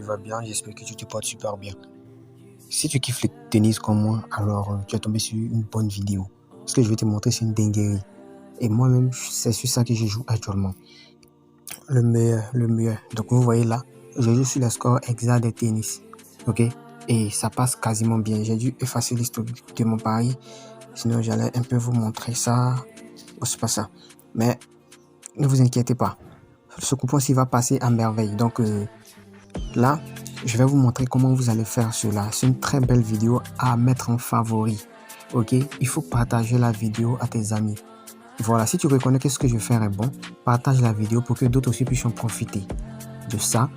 vas bien, j'espère que tu te portes super bien. Si tu kiffes le tennis comme moi, alors tu es tombé sur une bonne vidéo. Ce que je vais te montrer, c'est une dinguerie. Et moi-même, c'est sur ça que je joue actuellement. Le meilleur, le meilleur. Donc vous voyez là, je joue sur le score exact de tennis. Ok? Et ça passe quasiment bien. J'ai dû effacer l'historique de mon pari. Sinon, j'allais un peu vous montrer ça. Oh, c'est pas ça. Mais ne vous inquiétez pas. Ce coupon-ci va passer à merveille. Donc là, je vais vous montrer comment vous allez faire cela. C'est une très belle vidéo à mettre en favori. Ok? Il faut partager la vidéo à tes amis. Voilà, si tu reconnais que ce que je fais est bon, partage la vidéo pour que d'autres aussi puissent en profiter de ça.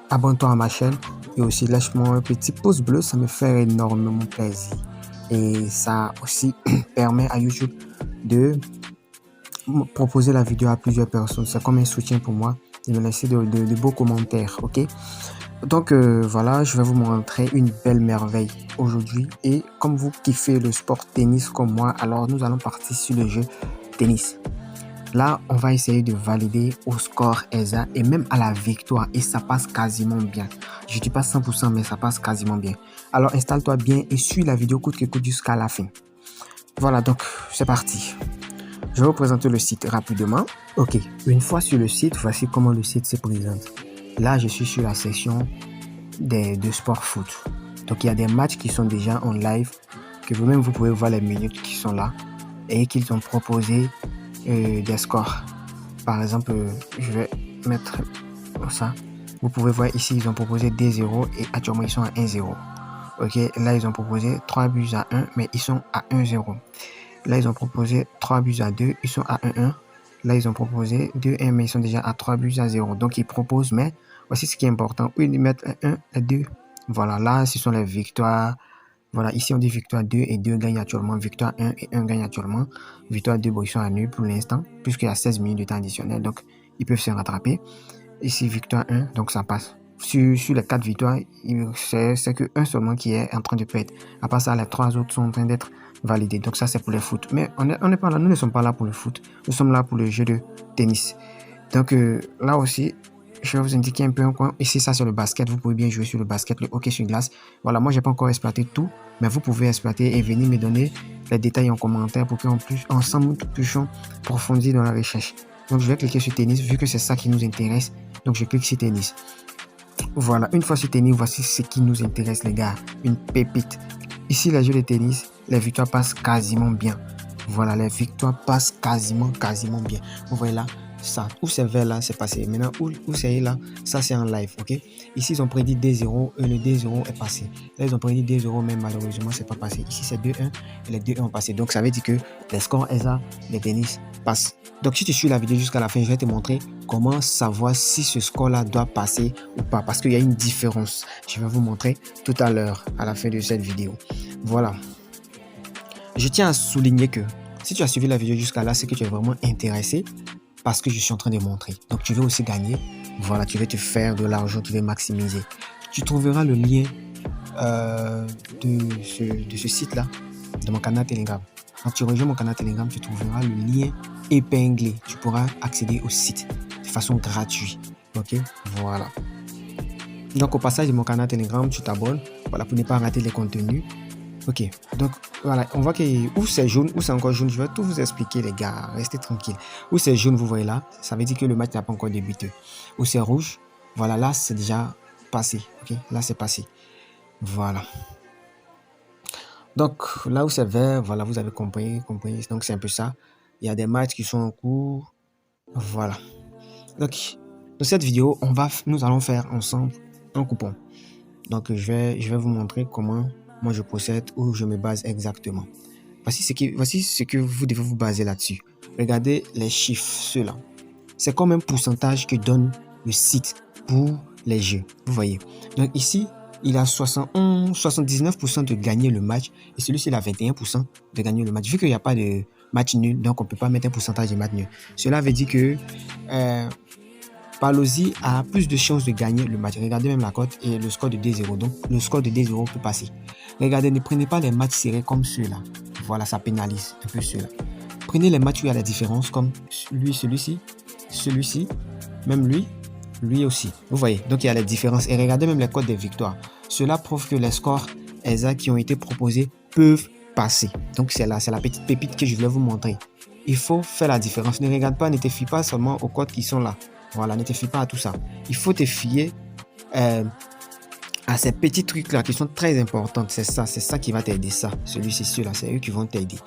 Abonne-toi à ma chaîne et aussi lâche-moi un petit pouce bleu, ça me fait énormément plaisir. Et ça aussi permet à YouTube de proposer la vidéo à plusieurs personnes. C'est comme un soutien pour moi de me laisser de beaux commentaires, ok? Donc voilà, je vais vous montrer une belle merveille aujourd'hui. Et comme vous kiffez le sport tennis comme moi, alors nous allons partir sur le jeu tennis. Là, on va essayer de valider au score exact et même à la victoire. Et ça passe quasiment bien. Je ne dis pas 100%, mais ça passe quasiment bien. Alors installe-toi bien et suis la vidéo coûte que coûte jusqu'à la fin. Voilà, donc c'est parti. Je vais vous présenter le site rapidement. Ok, une fois sur le site, voici comment le site se présente. Là, je suis sur la section de sport foot. Donc, il y a des matchs qui sont déjà en live, que vous-même, vous pouvez voir les minutes qui sont là et qu'ils ont proposé des scores. Par exemple, je vais mettre ça. Vous pouvez voir ici, ils ont proposé 2-0 et actuellement, ils sont à 1-0. Ok, là, ils ont proposé 3 buts à 1, mais ils sont à 1-0. Là, ils ont proposé 3 buts à 2, ils sont à 1-1. Là, ils ont proposé 2-1, mais ils sont déjà à 3 buts à 0. Donc, ils proposent, mais voici ce qui est important. Où ils mettent 1, 1, 2. Voilà, là, ce sont les victoires. Voilà, ici, on dit victoire 2 et 2 gagnent actuellement. Victoire 1 et 1 gagnent actuellement. Victoire 2, bon, ils sont à nul pour l'instant, puisqu'il y a 16 minutes de temps additionnel. Donc, ils peuvent se rattraper. Ici, victoire 1, donc ça passe. Sur les 4 victoires, c'est que un seulement qui est en train de perdre. À part ça, les 3 autres sont en train d'être validés. Donc ça, c'est pour le foot. Mais on n'est pas là, nous ne sommes pas là pour le foot. Nous sommes là pour le jeu de tennis. Donc là aussi, je vais vous indiquer un peu un coin. Ici, ça, c'est le basket. Vous pouvez bien jouer sur le basket, le hockey sur glace. Voilà, moi, je n'ai pas encore exploité tout. Mais vous pouvez exploiter et venir me donner les détails en commentaire pour qu'en plus, ensemble, nous puissions approfondir dans la recherche. Donc, je vais cliquer sur tennis, vu que c'est ça qui nous intéresse. Donc, je clique sur tennis. Voilà, une fois sur tennis, voici ce qui nous intéresse, les gars. Une pépite. Ici, les jeux de tennis, les victoires passent quasiment bien. Voilà, les victoires passent quasiment bien. Vous voyez là, ça, où c'est vert là, c'est passé. Maintenant, où c'est là, ça c'est en live, ok? Ici, ils ont prédit 2-0 et le 2-0 est passé. Là, ils ont prédit 2-0, mais malheureusement, c'est pas passé. Ici, c'est 2-1 et les 2-1 ont passé. Donc, ça veut dire que les scores ESA, les tennis passent. Donc, si tu suis la vidéo jusqu'à la fin, je vais te montrer comment savoir si ce score-là doit passer ou pas. Parce qu'il y a une différence. Je vais vous montrer tout à l'heure, à la fin de cette vidéo. Voilà. Je tiens à souligner que si tu as suivi la vidéo jusqu'à là, c'est que tu es vraiment intéressé parce que je suis en train de montrer. Donc, tu veux aussi gagner. Voilà, tu veux te faire de l'argent, tu veux maximiser. Tu trouveras le lien de ce site-là, de mon canal Telegram. Quand tu rejoins mon canal Telegram, tu trouveras le lien épinglé. Tu pourras accéder au site de façon gratuite. Ok, voilà. Donc, au passage de mon canal Telegram, tu t'abonnes. Voilà, pour ne pas rater les contenus. Ok, donc voilà, on voit que où c'est jaune, où c'est encore jaune, je vais tout vous expliquer les gars, restez tranquille. Où c'est jaune, vous voyez là, ça veut dire que le match n'a pas encore débuté. Où c'est rouge, voilà, là c'est déjà passé, ok, là c'est passé. Voilà. Donc là où c'est vert, voilà, vous avez compris, donc c'est un peu ça. Il y a des matchs qui sont en cours, voilà. Donc dans cette vidéo, nous allons faire ensemble un coupon. Donc je vais vous montrer comment moi je procède, où je me base exactement. Voici ce que vous devez vous baser là-dessus. Regardez les chiffres, ceux-là. C'est comme un pourcentage que donne le site pour les jeux. Vous voyez. Donc ici, il a 79% de gagner le match et celui-ci il a 21% de gagner le match. Vu qu'il n'y a pas de match nul, donc on ne peut pas mettre un pourcentage de match nul. Cela veut dire que Palosy a plus de chances de gagner le match. Regardez même la cote et le score de 2-0. Donc, le score de 2-0 peut passer. Regardez, ne prenez pas les matchs serrés comme ceux-là. Voilà, ça pénalise un peu ceux-là. Prenez les matchs où il y a la différence, comme celui-ci, même lui. lui aussi. Vous voyez, donc il y a les différences. Et regardez même les codes des victoires. Cela prouve que les scores exacts qui ont été proposés peuvent passer. Donc c'est la petite pépite que je voulais vous montrer. Il faut faire la différence. Ne regarde pas, ne te fie pas seulement aux codes qui sont là. Voilà, ne te fie pas à tout ça. Il faut te fier à ces petits trucs-là qui sont très importants. C'est ça qui va t'aider. Ça, celui-ci, ceux-là, c'est eux qui vont t'aider.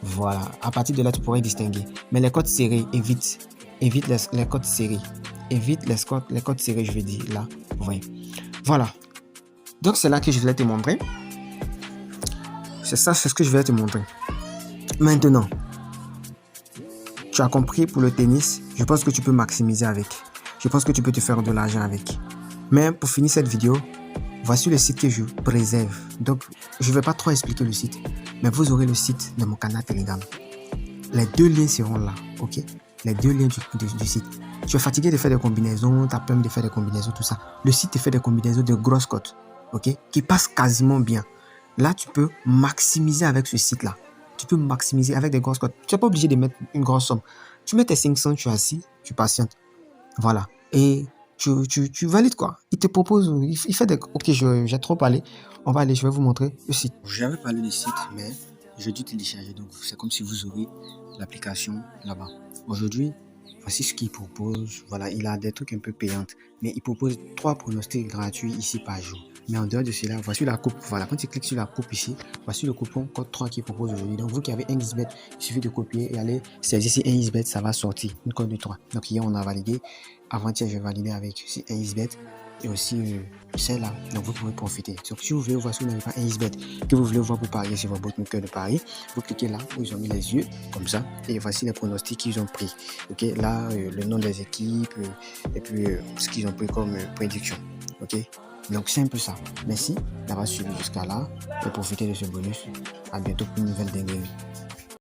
Voilà, à partir de là, tu pourrais distinguer. Mais les codes serrés, évite les codes serrés. Évite les codes serrés, je veux dire, là. Vous voyez. Voilà. Donc, c'est là que je voulais te montrer. C'est ce que je voulais te montrer. Maintenant, tu as compris pour le tennis. Je pense que tu peux maximiser avec. Je pense que tu peux te faire de l'argent avec. Mais pour finir cette vidéo, voici le site que je préserve. Donc, je ne vais pas trop expliquer le site. Mais vous aurez le site de mon canal Telegram. Les 2 liens seront là. Ok? Les 2 liens du site. Tu es fatigué de faire des combinaisons. Tu as peur de faire des combinaisons, tout ça. Le site te fait des combinaisons de grosses cotes. Ok? Qui passent quasiment bien. Là, tu peux maximiser avec ce site-là. Tu peux maximiser avec des grosses cotes. Tu n'es pas obligé de mettre une grosse somme. Tu mets tes 500, tu es assis, tu patientes. Voilà. Et tu valides quoi. Il te propose, il fait des... Ok, j'ai trop parlé. On va aller, je vais vous montrer le site. J'avais parlé du site, mais je dû télécharger. Donc, c'est comme si vous aurez l'application là-bas. Aujourd'hui, voici ce qu'il propose. Voilà, il a des trucs un peu payants. Mais il propose 3 pronostics gratuits ici par jour. Mais en dehors de cela, voici la coupe. Voilà, quand tu cliques sur la coupe ici, voici le coupon code 3 qui propose aujourd'hui. Donc, vous qui avez un XBet, il suffit de copier et aller saisir ici un XBet, ça va sortir une code de 3. Donc, hier, on a validé. Avant-hier, j'ai validé avec un XBet et aussi celle-là. Donc, vous pouvez profiter. Donc, si vous voulez voir si vous n'avez pas un XBet que vous voulez voir pour parier sur votre bookmaker de Paris, vous cliquez là où ils ont mis les yeux, comme ça. Et voici les pronostics qu'ils ont pris. Ok, là, le nom des équipes et puis ce qu'ils ont pris comme prédiction. Ok. Donc c'est un peu ça. Merci d'avoir suivi jusqu'à là et profitez de ce bonus. À bientôt pour une nouvelle dinguerie.